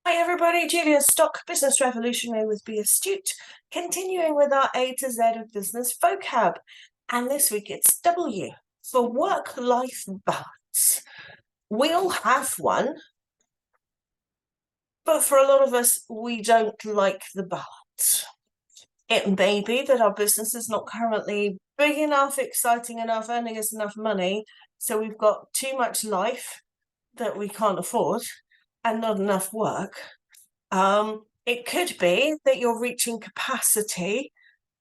Hi everybody, Julia Stock, Business Revolutionary with Be Astute, continuing with our A to Z of business vocab. And this week it's W for work-life balance. We all have one, but for a lot of us, we don't like the balance. It may be that our business is not currently big enough, exciting enough, earning us enough money, so we've got too much life that we can't afford and not enough work. It could be that you're reaching capacity,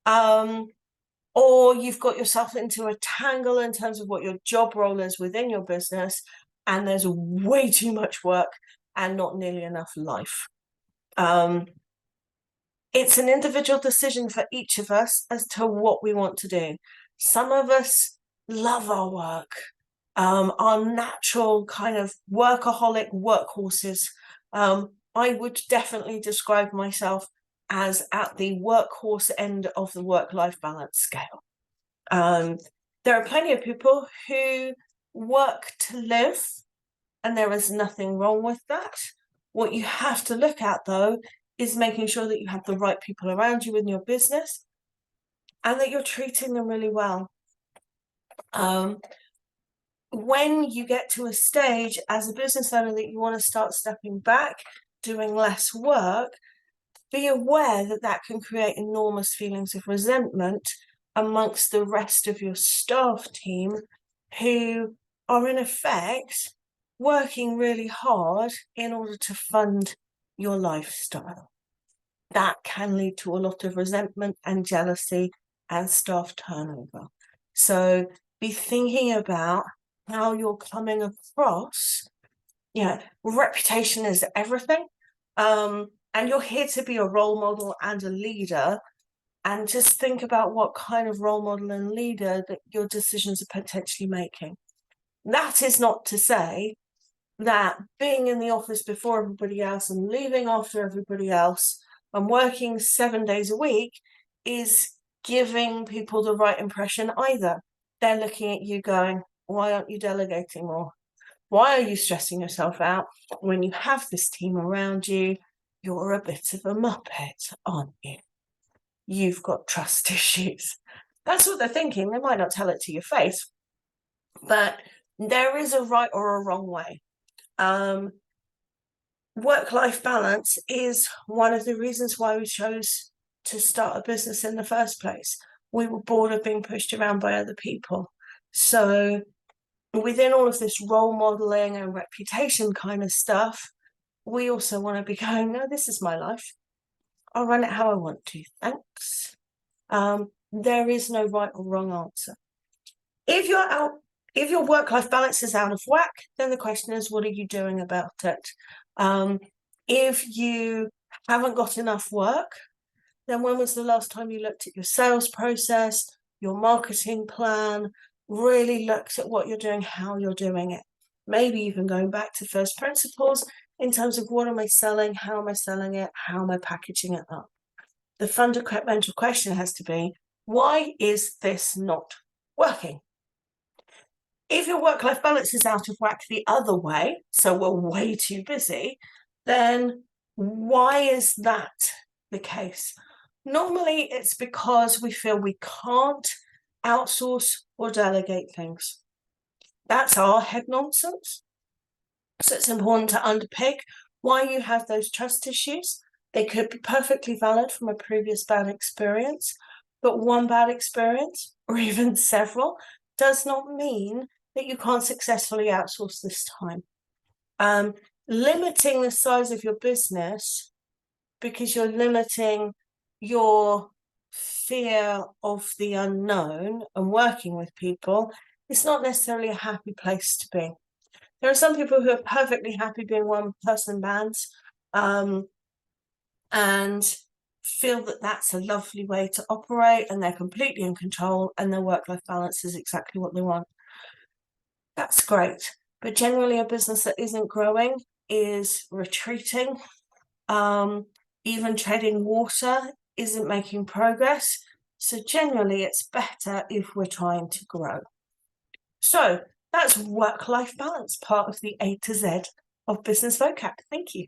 or you've got yourself into a tangle in terms of what your job role is within your business, and there's way too much work and not nearly enough life. It's an individual decision for each of us as to what we want to do. Some of us love our work, our natural kind of workaholic workhorses. I would definitely describe myself as at the workhorse end of the work-life balance scale. There are plenty of people who work to live, and there is nothing wrong with that. What you have to look at, though, is making sure that you have the right people around you in your business and that you're treating them really well. When you get to a stage as a business owner that you want to start stepping back, doing less work, be aware that that can create enormous feelings of resentment amongst the rest of your staff team who are in effect working really hard in order to fund your lifestyle. That can lead to a lot of resentment and jealousy and staff turnover. So be thinking about how you're coming across. Reputation is everything. And you're here to be a role model and a leader. And just think about what kind of role model and leader that your decisions are potentially making. That is not to say that being in the office before everybody else and leaving after everybody else and working 7 days a week is giving people the right impression either. They're looking at you going, why aren't you delegating more? Why are you stressing yourself out when you have this team around you? You're a bit of a muppet, aren't you? You've got trust issues. That's what they're thinking. They might not tell it to your face, but there is a right or a wrong way. Work-life balance is one of the reasons why we chose to start a business in the first place. We were bored of being pushed around by other people. So within all of this role modeling and reputation kind of stuff, we also want to be going, no, this is my life. I'll run it how I want to. Thanks. There is no right or wrong answer. If your work-life balance is out of whack, then the question is, what are you doing about it? If you haven't got enough work, then when was the last time you looked at your sales process, your marketing plan, really looked at what you're doing, how you're doing it? Maybe even going back to first principles in terms of what am I selling, how am I selling it, how am I packaging it up? The fundamental question has to be, why is this not working? If your work-life balance is out of whack the other way, so we're way too busy, then why is that the case? Normally, it's because we feel we can't outsource or delegate things. That's our head nonsense. So it's important to unpick why you have those trust issues. They could be perfectly valid from a previous bad experience, but one bad experience, or even several, does not mean that you can't successfully outsource this time. Limiting the size of your business because you're limiting your fear of the unknown and working with people, it's not necessarily a happy place to be. There are some people who are perfectly happy being one-person bands and feel that that's a lovely way to operate and they're completely in control and their work-life balance is exactly what they want. That's great. But generally a business that isn't growing is retreating. Even treading water isn't making progress. So generally it's better if we're trying to grow. So that's work-life balance, part of the A to Z of business vocab. Thank you.